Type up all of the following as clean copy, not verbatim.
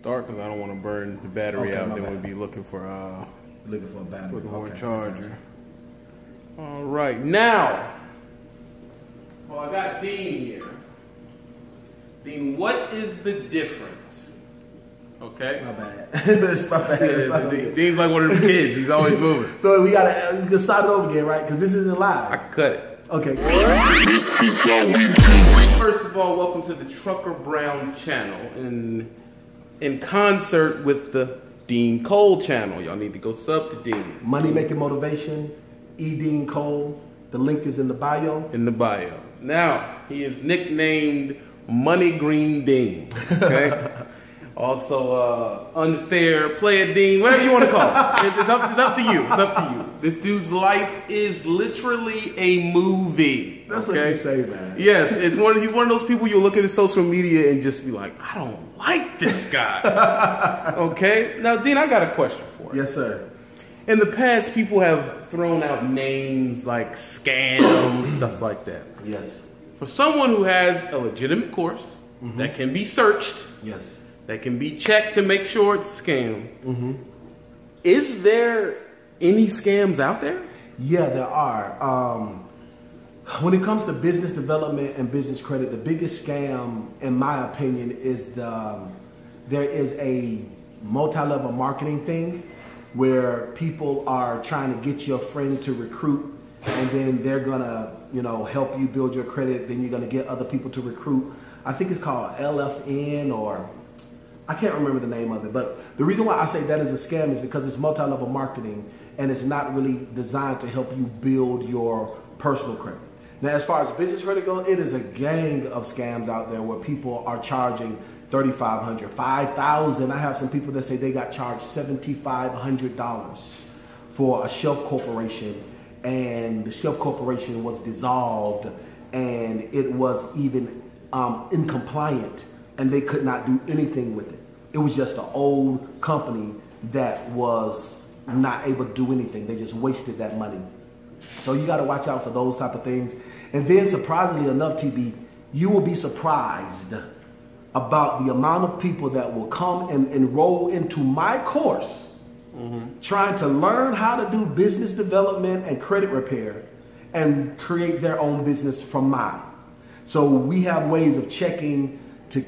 Start because I don't want to burn the battery out. Then we'll be looking for a battery. Looking for a charger. All right, now. Well, I got Dean here. Dean, what is the difference? Okay. My bad. It's my bad. Dean's like one of the kids. He's always moving. So we can start it over again, right? Because this isn't live. I can cut it. Okay. This is how we do. First of all, welcome to the Trucker Brown channel in concert with the Dean Cole channel. Y'all need to go sub to Dean. Money Making Motivation, Dean Cole. The link is in the bio. In the bio. Now, he is nicknamed Money Green Dean. Okay? Also, Unfair Player Dean, whatever you want to call it. It's up to you. It's up to you. This dude's life is literally a movie. That's what you say, man. Yes, he's one of those people you'll look at his social media and just be like, I don't like this guy. Okay? Now, Dean, I got a question for you. Yes, sir. In the past, people have thrown out names like scam, stuff like that. Yes. For someone who has a legitimate course that can be searched, yes, that can be checked to make sure it's a scam, is there any scams out there? Yeah, there are. When it comes to business development and business credit, the biggest scam, in my opinion, is there is a multi-level marketing thing where people are trying to get your friend to recruit, and then they're gonna, help you build your credit. Then you're gonna get other people to recruit. I think it's called LFN, or I can't remember the name of it. But the reason why I say that is a scam is because it's multi-level marketing, and it's not really designed to help you build your personal credit. Now, as far as business credit goes, it is a gang of scams out there where people are charging $3,500, $5,000. I have some people that say they got charged $7,500 for a shelf corporation, and the shelf corporation was dissolved, and it was even incompliant, and they could not do anything with it. It was just an old company that was not able to do anything. They just wasted that money. So you got to watch out for those type of things. And then, surprisingly enough, TB, you will be surprised about the amount of people that will come and enroll into my course trying to learn how to do business development and credit repair and create their own business from mine. So we have ways of checking to,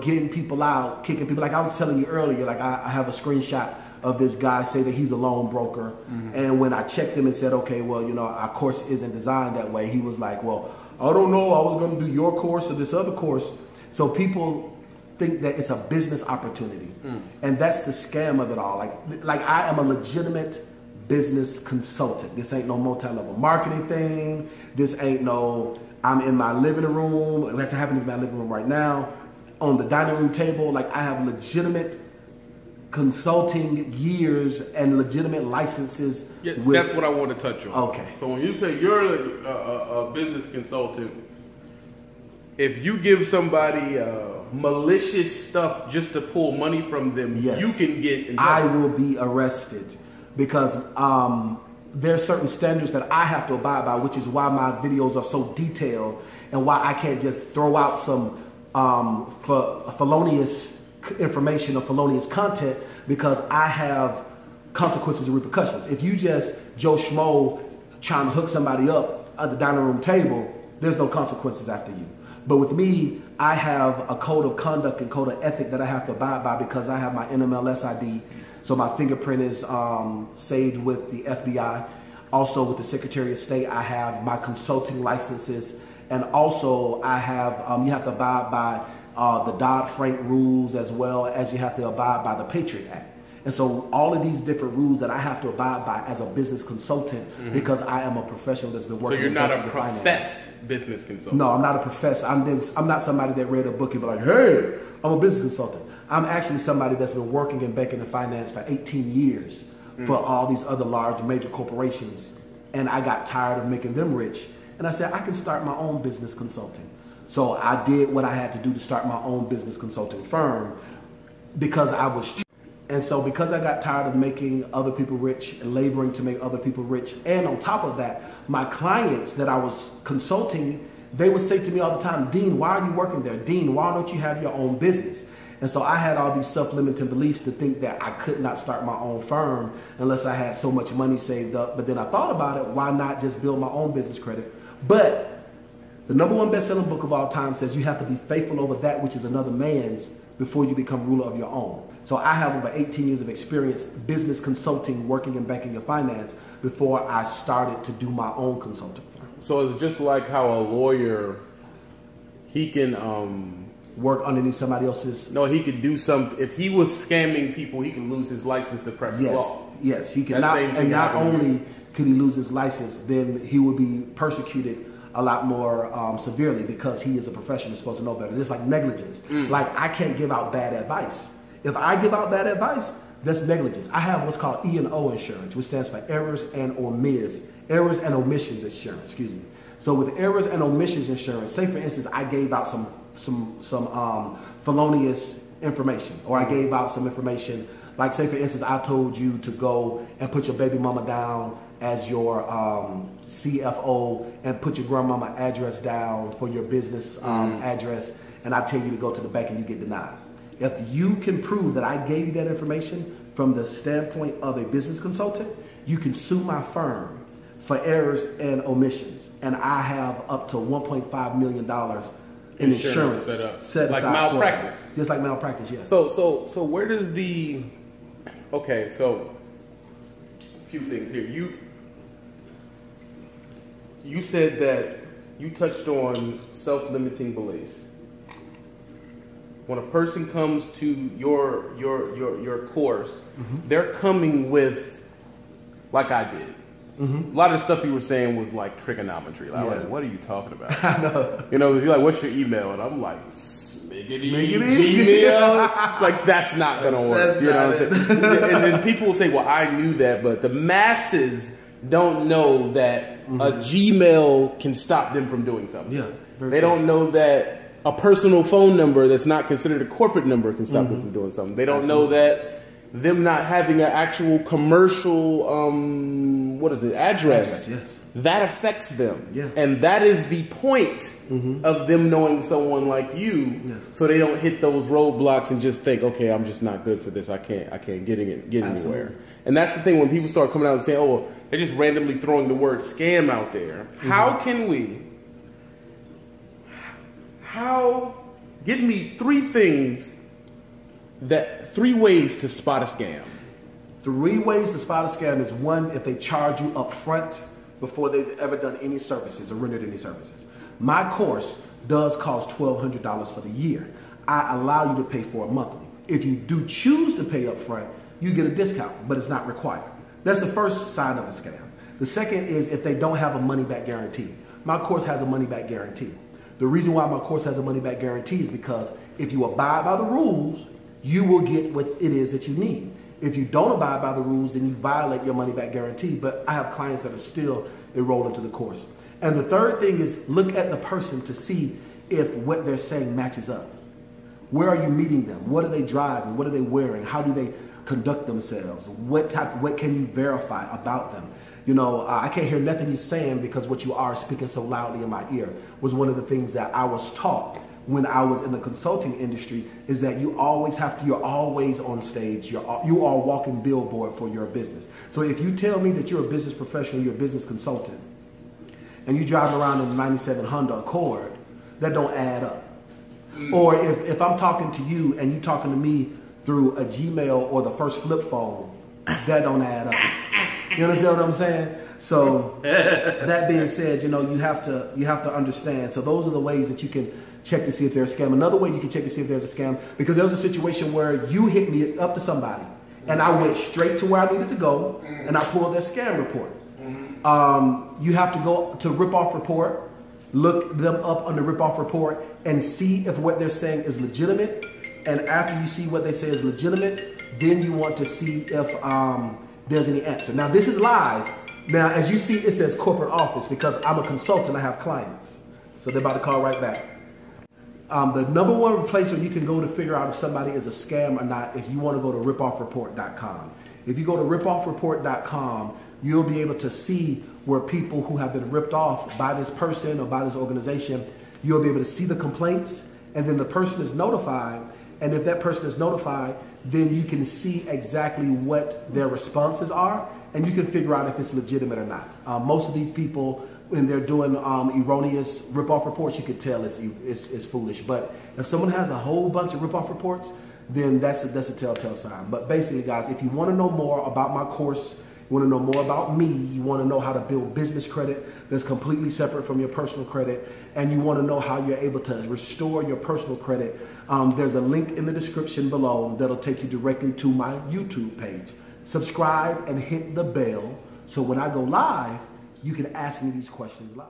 getting people out, kicking people. Like I was telling you earlier, like I have a screenshot of this guy say that he's a loan broker. And when I checked him and said, okay, well, our course isn't designed that way, he was like, well, I don't know, I was going to do your course or this other course. So people think that it's a business opportunity. And that's the scam of it all. Like I am a legitimate business consultant. This ain't no multi-level marketing thing. This ain't no, I'm in my living room. That's happening in my living room right now. On the dining room table, like I have legitimate consulting years and legitimate licenses. Yes, that's what I want to touch on. Okay. So when you say you're a business consultant, if you give somebody malicious stuff just to pull money from them, yes, you can get in trouble. I will be arrested because there are certain standards that I have to abide by, which is why my videos are so detailed and why I can't just throw out some felonious information or felonious content, because I have consequences and repercussions. If you just Joe Schmo trying to hook somebody up at the dining room table, there's no consequences after you. But with me, I have a code of conduct and code of ethic that I have to abide by because I have my NMLS ID. So my fingerprint is saved with the FBI. Also with the Secretary of State, I have my consulting licenses. And also I have, you have to abide by the Dodd-Frank rules, as well as you have to abide by the Patriot Act. And so all of these different rules that I have to abide by as a business consultant, because I am a professional that's been working. So you're in not a finance. professed business consultant? No, I'm not a professor. I'm not somebody that read a book and be like, hey, I'm a business consultant. I'm actually somebody that's been working in banking and finance for 18 years for all these other large major corporations. And I got tired of making them rich. And I said, I can start my own business consulting. So I did what I had to do to start my own business consulting firm because I was. And so because I got tired of making other people rich and laboring to make other people rich, and on top of that, my clients that I was consulting, they would say to me all the time, Dean, why are you working there? Dean, why don't you have your own business? And so I had all these self-limiting beliefs to think that I could not start my own firm unless I had so much money saved up. But then I thought about it, why not just build my own business credit? But the #1 best-selling book of all time says you have to be faithful over that which is another man's before you become ruler of your own. So I have over 18 years of experience business consulting, working in banking and finance before I started to do my own consulting firm. So it's just like how a lawyer, he can work underneath somebody else's. No, he could do some. If he was scamming people, he could lose his license to practice law. Yes, he could not. And not only could he lose his license, then he would be persecuted a lot more severely because he is a professional supposed to know better. It's like negligence. Like I can't give out bad advice. If I give out bad advice, that's negligence. I have what's called E&O insurance, which stands for errors and omissions insurance. Excuse me. So with errors and omissions insurance, say for instance, I gave out some felonious information, or I gave out some information. Like say for instance, I told you to go and put your baby mama down as your CFO and put your grandmama address down for your business address, and I tell you to go to the bank and you get denied. If you can prove that I gave you that information from the standpoint of a business consultant, you can sue my firm for errors and omissions, and I have up to $1.5 million in insurance set like aside malpractice. Just like malpractice, yes. So where does the so a few things here. You said that you touched on self-limiting beliefs. When a person comes to your course, they're coming with, like I did. A lot of the stuff you were saying was like trigonometry. Like, like, what are you talking about? I know. You know, you're like, what's your email? And I'm like, Gmail. Like, that's not gonna work. You know what I'm saying? And then people will say, well, I knew that, but the masses don't know that a Gmail can stop them from doing something. Yeah, they don't know that a personal phone number that's not considered a corporate number can stop them from doing something. They don't know that them not having an actual commercial, address, that affects them. Yeah. And that is the point of them knowing someone like you, so they don't hit those roadblocks and just think, okay, I'm just not good for this. I can't get anywhere. And that's the thing when people start coming out and saying, oh, well, they're just randomly throwing the word scam out there. How can we? Give me three ways to spot a scam. 3 ways to spot a scam is: 1, if they charge you up front before they've ever done any services or rendered any services. My course does cost $1,200 for the year. I allow you to pay for it monthly. If you do choose to pay up front, you get a discount, but it's not required. That's the first sign of a scam. The second is if they don't have a money-back guarantee. My course has a money-back guarantee. The reason why my course has a money-back guarantee is because if you abide by the rules, you will get what it is that you need. If you don't abide by the rules, then you violate your money-back guarantee. But I have clients that are still enrolled into the course. And the third thing is look at the person to see if what they're saying matches up. Where are you meeting them? What are they driving? What are they wearing? How do they conduct themselves? What can you verify about them? You know, I can't hear nothing you're saying because what you are speaking so loudly in my ear was one of the things that I was taught when I was in the consulting industry, is that you're always on stage. You are a walking billboard for your business. So if you tell me that you're a business professional, you're a business consultant, and you drive around in a 97 Honda Accord, that don't add up. Or if I'm talking to you and you talking to me through a Gmail or the first flip phone, that don't add up. You understand what I'm saying? So that being said, you know, you have to understand. So those are the ways that you can check to see if there's a scam. Another way you can check to see if there's a scam, because there was a situation where you hit me up to somebody and I went straight to where I needed to go and I pulled their scam report. You have to go to Rip-Off Report, look them up on the Rip-Off Report and see if what they're saying is legitimate. And after you see what they say is legitimate, then you want to see if there's any answer. Now this is live. Now as you see, it says corporate office because I'm a consultant, I have clients. So they're about to call right back. The #1 place where you can go to figure out if somebody is a scam or not, if you want to go to ripoffreport.com. If you go to ripoffreport.com, you'll be able to see where people who have been ripped off by this person or by this organization, you'll be able to see the complaints, and then the person is notified, And if that person is notified, then you can see exactly what their responses are, and you can figure out if it's legitimate or not. Most of these people, when they're doing erroneous rip-off reports, you can tell it's foolish. But if someone has a whole bunch of rip-off reports, then that's a telltale sign. But basically, guys, if you want to know more about my course, you want to know more about me, you want to know how to build business credit that's completely separate from your personal credit, and you want to know how you're able to restore your personal credit, there's a link in the description below that'll take you directly to my YouTube page. Subscribe and hit the bell so when I go live, you can ask me these questions live.